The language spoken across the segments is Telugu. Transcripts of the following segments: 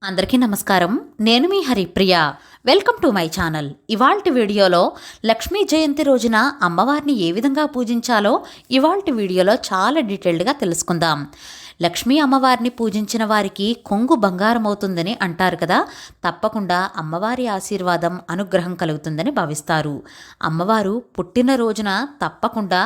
అందరికీ నమస్కారం. నేను మీ Haripriya. Welcome to my channel. ఇవాల్టి వీడియోలో లక్ష్మీ జయంతి రోజున అమ్మవారిని ఏ విధంగా పూజించాలో ఇవాల్టి వీడియోలో చాలా డీటెయిల్డ్గా తెలుసుకుందాం. లక్ష్మీ అమ్మవారిని పూజించిన వారికి కొంగు బంగారం అవుతుందని అంటారు కదా. తప్పకుండా అమ్మవారి ఆశీర్వాదం అనుగ్రహం కలుగుతుందని భావిస్తారు. అమ్మవారు పుట్టిన రోజున తప్పకుండా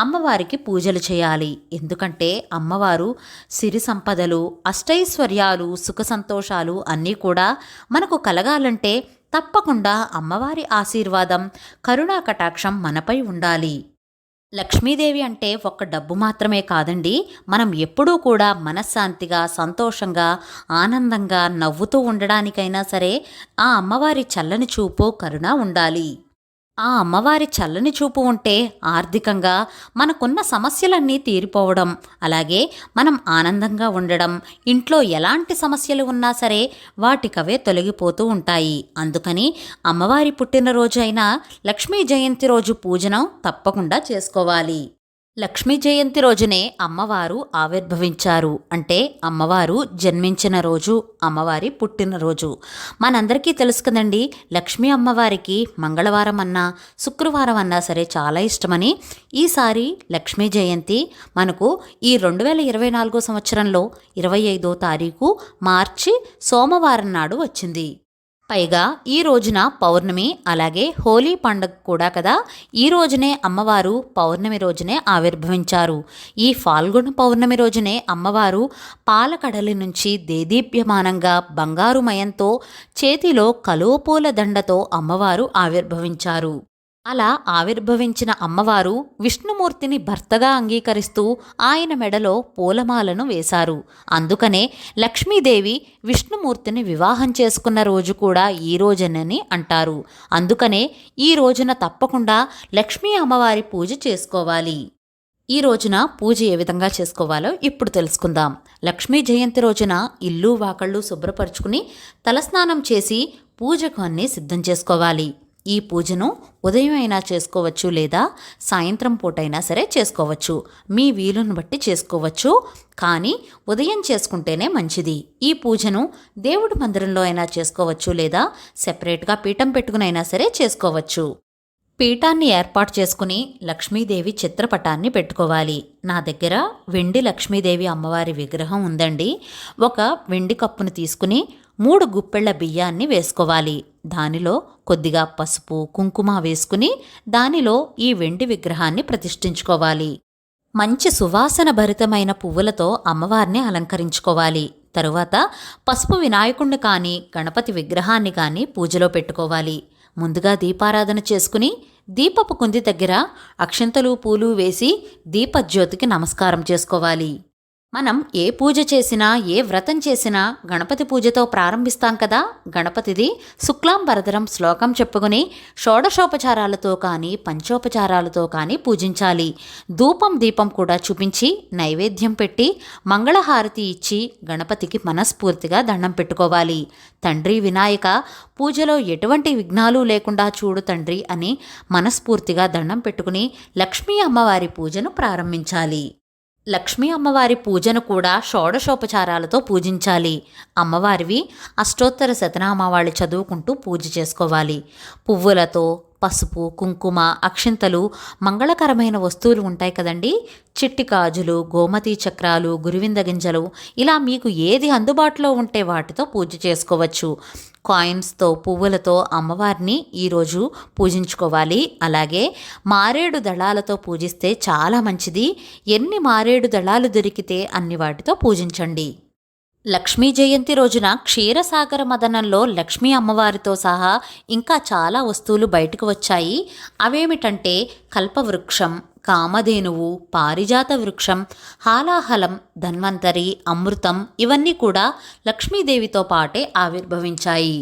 అమ్మవారికి పూజలు చేయాలి. ఎందుకంటే అమ్మవారు సిరి సంపదలు, అష్టైశ్వర్యాలు, సుఖ సంతోషాలు అన్నీ కూడా మనకు కలగాలంటే తప్పకుండా అమ్మవారి ఆశీర్వాదం, కరుణా కటాక్షం మనపై ఉండాలి. లక్ష్మీదేవి అంటే ఒక్క డబ్బు మాత్రమే కాదండి. మనం ఎప్పుడూ కూడా మనశ్శాంతిగా, సంతోషంగా, ఆనందంగా, నవ్వుతూ ఉండడానికైనా సరే ఆ అమ్మవారి చల్లని చూపు, కరుణ ఉండాలి. ఆ అమ్మవారి చల్లని చూపు ఉంటే ఆర్థికంగా మనకున్న సమస్యలన్నీ తీరిపోవడం, అలాగే మనం ఆనందంగా ఉండడం, ఇంట్లో ఎలాంటి సమస్యలు ఉన్నా సరే వాటికవే తొలగిపోతూ ఉంటాయి. అందుకని అమ్మవారి పుట్టినరోజు అయిన లక్ష్మీ జయంతి రోజు పూజను తప్పకుండా చేసుకోవాలి. లక్ష్మీ జయంతి రోజునే అమ్మవారు ఆవిర్భవించారు. అంటే అమ్మవారు జన్మించిన రోజు, అమ్మవారి పుట్టినరోజు. మనందరికీ తెలుసు కదండి, లక్ష్మీ అమ్మవారికి మంగళవారం అన్నా, శుక్రవారం అన్నా సరే చాలా ఇష్టమని. ఈసారి లక్ష్మీ జయంతి మనకు ఈ 2024 సంవత్సరంలో 25వ తారీఖు మార్చి సోమవారం నాడు వచ్చింది. పైగా ఈ రోజున పౌర్ణమి, అలాగే హోలీ పండుగ కూడా కదా. ఈ రోజునే అమ్మవారు పౌర్ణమి రోజునే ఆవిర్భవించారు. ఈ ఫాల్గుణ పౌర్ణమి రోజునే అమ్మవారు పాలకడలి నుంచి దేదీప్యమానంగా బంగారుమయంతో చేతిలో కలువపూల దండతో అమ్మవారు ఆవిర్భవించారు. అలా ఆవిర్భవించిన అమ్మవారు విష్ణుమూర్తిని భర్తగా అంగీకరిస్తూ ఆయన మెడలో పూలమాలను వేశారు. అందుకనే లక్ష్మీదేవి విష్ణుమూర్తిని వివాహం చేసుకున్న రోజు కూడా ఈ రోజునని అంటారు. అందుకనే ఈ రోజున తప్పకుండా లక్ష్మీ అమ్మవారి పూజ చేసుకోవాలి. ఈ రోజున పూజ ఏ విధంగా చేసుకోవాలో ఇప్పుడు తెలుసుకుందాం. లక్ష్మీ జయంతి రోజున ఇల్లు వాకళ్ళు శుభ్రపరుచుకుని తలస్నానం చేసి పూజకు అన్నీ సిద్ధం చేసుకోవాలి. ఈ పూజను ఉదయం అయినా చేసుకోవచ్చు, లేదా సాయంత్రం పూటైనా సరే చేసుకోవచ్చు. మీ వీలును బట్టి చేసుకోవచ్చు, కానీ ఉదయం చేసుకుంటేనే మంచిది. ఈ పూజను దేవుడి మందిరంలో అయినా చేసుకోవచ్చు, లేదా సెపరేట్గా పీఠం పెట్టుకునైనా సరే చేసుకోవచ్చు. పీఠాన్ని ఏర్పాటు చేసుకుని లక్ష్మీదేవి చిత్రపటాన్ని పెట్టుకోవాలి. నా దగ్గర వెండి లక్ష్మీదేవి అమ్మవారి విగ్రహం ఉందండి. ఒక వెండి కప్పును తీసుకుని 3 గుప్పెళ్ల బియ్యాన్ని వేసుకోవాలి. దానిలో కొద్దిగా పసుపు, కుంకుమ వేసుకుని దానిలో ఈ వెండి విగ్రహాన్ని ప్రతిష్ఠించుకోవాలి. మంచి సువాసన భరితమైన పువ్వులతో అమ్మవారిని అలంకరించుకోవాలి. తరువాత పసుపు వినాయకుణ్ణి కానీ, గణపతి విగ్రహాన్ని కానీ పూజలో పెట్టుకోవాలి. ముందుగా దీపారాధన చేసుకుని దీపపు కుంది దగ్గర అక్షంతలు, పూలు వేసి దీపజ్యోతికి నమస్కారం చేసుకోవాలి. మనం ఏ పూజ చేసినా, ఏ వ్రతం చేసినా గణపతి పూజతో ప్రారంభిస్తాం కదా. గణపతిది శుక్లాంబరధరం శ్లోకం చెప్పుకుని షోడశోపచారాలతో కానీ, పంచోపచారాలతో కానీ పూజించాలి. ధూపం, దీపం కూడా చూపించి నైవేద్యం పెట్టి మంగళహారతి ఇచ్చి గణపతికి మనస్ఫూర్తిగా దండం పెట్టుకోవాలి. తండ్రి వినాయక, పూజలో ఎటువంటి విఘ్నాలు లేకుండా చూడు తండ్రి అని మనస్ఫూర్తిగా దండం పెట్టుకుని లక్ష్మీ అమ్మవారి పూజను ప్రారంభించాలి. లక్ష్మీ అమ్మవారి పూజను కూడా షోడశోపచారాలతో పూజించాలి. అమ్మవారివి అష్టోత్తర శతనామావళి చదువుకుంటూ పూజ చేసుకోవాలి. పువ్వులతో, పసుపు, కుంకుమ, అక్షింతలు, మంగళకరమైన వస్తువులు ఉంటాయి కదండి. చిట్టి గాజులు, గోమతి చక్రాలు, గురువింద గింజలు, ఇలా మీకు ఏది అందుబాటులో ఉంటే వాటితో పూజ చేసుకోవచ్చు. కాయిన్స్తో, పువ్వులతో అమ్మవారిని ఈరోజు పూజించుకోవాలి. అలాగే మారేడు దళాలతో పూజిస్తే చాలా మంచిది. ఎన్ని మారేడు దళాలు దొరికితే అన్ని వాటితో పూజించండి. లక్ష్మీ జయంతి రోజున క్షీరసాగర మదనంలో లక్ష్మీ అమ్మవారితో సహా ఇంకా చాలా వస్తువులు బయటకు వచ్చాయి. అవేమిటంటే కల్పవృక్షం, కామధేనువు, పారిజాత వృక్షం, హాలాహలం, ధన్వంతరి, అమృతం, ఇవన్నీ కూడా లక్ష్మీదేవితో పాటే ఆవిర్భవించాయి.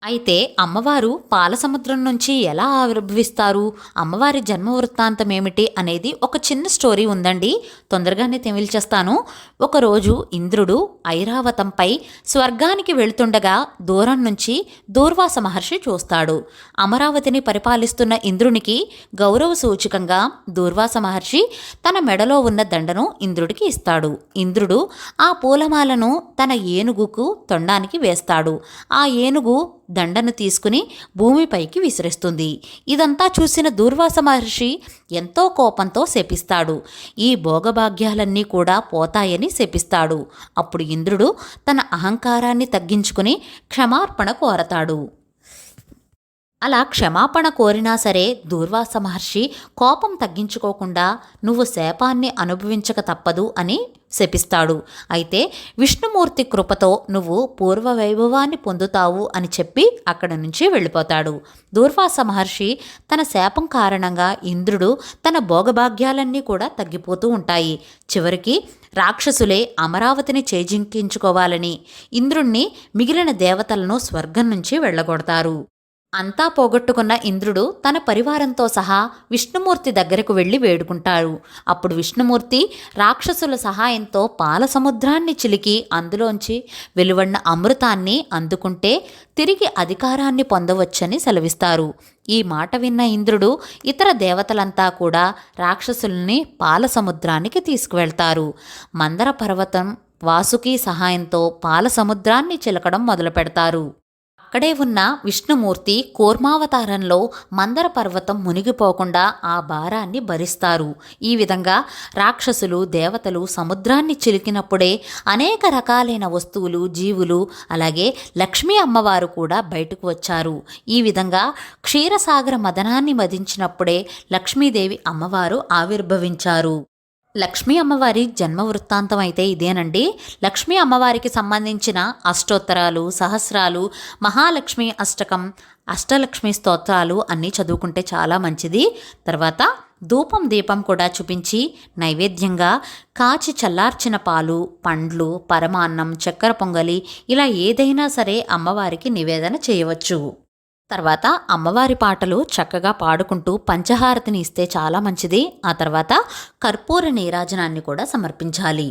అయితే అమ్మవారు పాలసముద్రం నుంచి ఎలా ఆవిర్భవిస్తారు, అమ్మవారి జన్మ వృత్తాంతం ఏమిటి అనేది ఒక చిన్న స్టోరీ ఉందండి. తొందరగానే తెమిల్చేస్తాను. ఒకరోజు ఇంద్రుడు ఐరావతంపై స్వర్గానికి వెళుతుండగా దూరం నుంచి దూర్వాస మహర్షి చూస్తాడు. అమరావతిని పరిపాలిస్తున్న ఇంద్రునికి గౌరవ సూచకంగా దూర్వాస మహర్షి తన మెడలో ఉన్న దండను ఇంద్రుడికి ఇస్తాడు. ఇంద్రుడు ఆ పూలమాలను తన ఏనుగుకు తొండానికి వేస్తాడు. ఆ ఏనుగు దండను తీసుకుని భూమిపైకి విసిరేస్తుంది. ఇదంతా చూసిన దూర్వాస మహర్షి ఎంతో కోపంతో శపిస్తాడు. ఈ భోగభాగ్యాలన్నీ కూడా పోతాయని శపిస్తాడు. అప్పుడు ఇంద్రుడు తన అహంకారాన్ని తగ్గించుకుని క్షమార్పణ కోరతాడు. అలా క్షమాపణ కోరినా సరే దూర్వాస మహర్షి కోపం తగ్గించుకోకుండా నువ్వు శాపాన్ని అనుభవించక తప్పదు అని శపిస్తాడు. అయితే విష్ణుమూర్తి కృపతో నువ్వు పూర్వ వైభవాన్ని పొందుతావు అని చెప్పి అక్కడి నుంచి వెళ్ళిపోతాడు. దూర్వాస మహర్షి తన శాపం కారణంగా ఇంద్రుడు తన భోగభాగ్యాలన్నీ కూడా తగ్గిపోతూ ఉంటాయి. చివరికి రాక్షసులే అమరావతిని చేజింకించుకోవాలని ఇంద్రుణ్ణి మిగిలిన దేవతలను స్వర్గం నుంచి వెళ్ళగొడతారు. అంతా పోగొట్టుకున్న ఇంద్రుడు తన పరివారంతో సహా విష్ణుమూర్తి దగ్గరకు వెళ్ళి వేడుకుంటాడు. అప్పుడు విష్ణుమూర్తి రాక్షసుల సహాయంతో పాల సముద్రాన్ని చిలికి అందులోంచి వెలువడిన అమృతాన్ని అందుకుంటే తిరిగి అధికారాన్ని పొందవచ్చని సెలవిస్తారు. ఈ మాట విన్న ఇంద్రుడు ఇతర దేవతలంతా కూడా రాక్షసుల్ని పాల సముద్రానికి తీసుకువెళ్తారు. మందర పర్వతం వాసుకి సహాయంతో పాల సముద్రాన్ని చిలకడం మొదలు పెడతారు. అక్కడే ఉన్న విష్ణుమూర్తి కూర్మావతారంలో మందర పర్వతం మునిగిపోకుండా ఆ భారాన్ని భరిస్తారు. ఈ విధంగా రాక్షసులు దేవతలు సముద్రాన్ని చిలికినప్పుడే అనేక రకాలైన వస్తువులు జీవులు అలాగే లక్ష్మీ అమ్మవారు కూడా బయటకు వచ్చారు. ఈ విధంగా క్షీరసాగర మదనాన్ని మదించినప్పుడే లక్ష్మీదేవి అమ్మవారు ఆవిర్భవించారు. లక్ష్మీ అమ్మవారి జన్మ వృత్తాంతం అయితే ఇదేనండి. లక్ష్మీ అమ్మవారికి సంబంధించిన అష్టోత్తరాలు సహస్రాలు మహాలక్ష్మి అష్టకం అష్టలక్ష్మి స్తోత్రాలు అన్నీ చదువుకుంటే చాలా మంచిది. తర్వాత ధూపం దీపం కూడా చూపించి నైవేద్యంగా కాచి చల్లార్చిన పాలు పండ్లు పరమాన్నం చక్కెర పొంగలి ఇలా ఏదైనా సరే అమ్మవారికి నివేదన చేయవచ్చు. తర్వాత అమ్మవారి పాటలు చక్కగా పాడుకుంటూ పంచహారతిని ఇస్తే చాలా మంచిది. ఆ తర్వాత కర్పూర నీరాజనాన్ని కూడా సమర్పించాలి.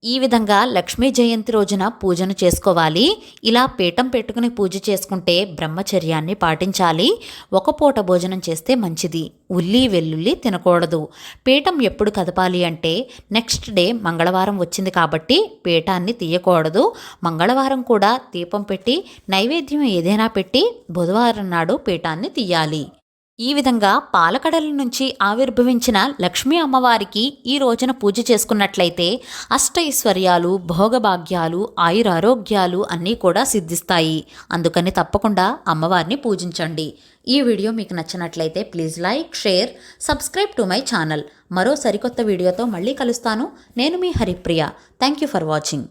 ఈ విధంగా లక్ష్మీ జయంతి రోజున పూజను చేసుకోవాలి. ఇలా పీఠం పెట్టుకుని పూజ చేసుకుంటే బ్రహ్మచర్యాన్ని పాటించాలి. ఒక పూట భోజనం చేస్తే మంచిది. ఉల్లి వెల్లుల్లి తినకూడదు. పీఠం ఎప్పుడు కదపాలి అంటే నెక్స్ట్ డే మంగళవారం వచ్చింది కాబట్టి పీఠాన్ని తీయకూడదు. మంగళవారం కూడా దీపం పెట్టి నైవేద్యం ఏదైనా పెట్టి బుధవారం నాడు పీఠాన్ని తీయాలి. ఈ విధంగా పాలకడల నుంచి ఆవిర్భవించిన లక్ష్మీ అమ్మవారికి ఈ రోజున పూజ చేసుకున్నట్లయితే అష్టైశ్వర్యాలు భోగభాగ్యాలు ఆయురారోగ్యాలు అన్నీ కూడా సిద్ధిస్తాయి. అందుకని తప్పకుండా అమ్మవారిని పూజించండి. ఈ వీడియో మీకు నచ్చినట్లయితే please like share subscribe to my channel. మరో సరికొత్త వీడియోతో మళ్ళీ కలుస్తాను. నేను మీ Haripriya. Thank you for watching.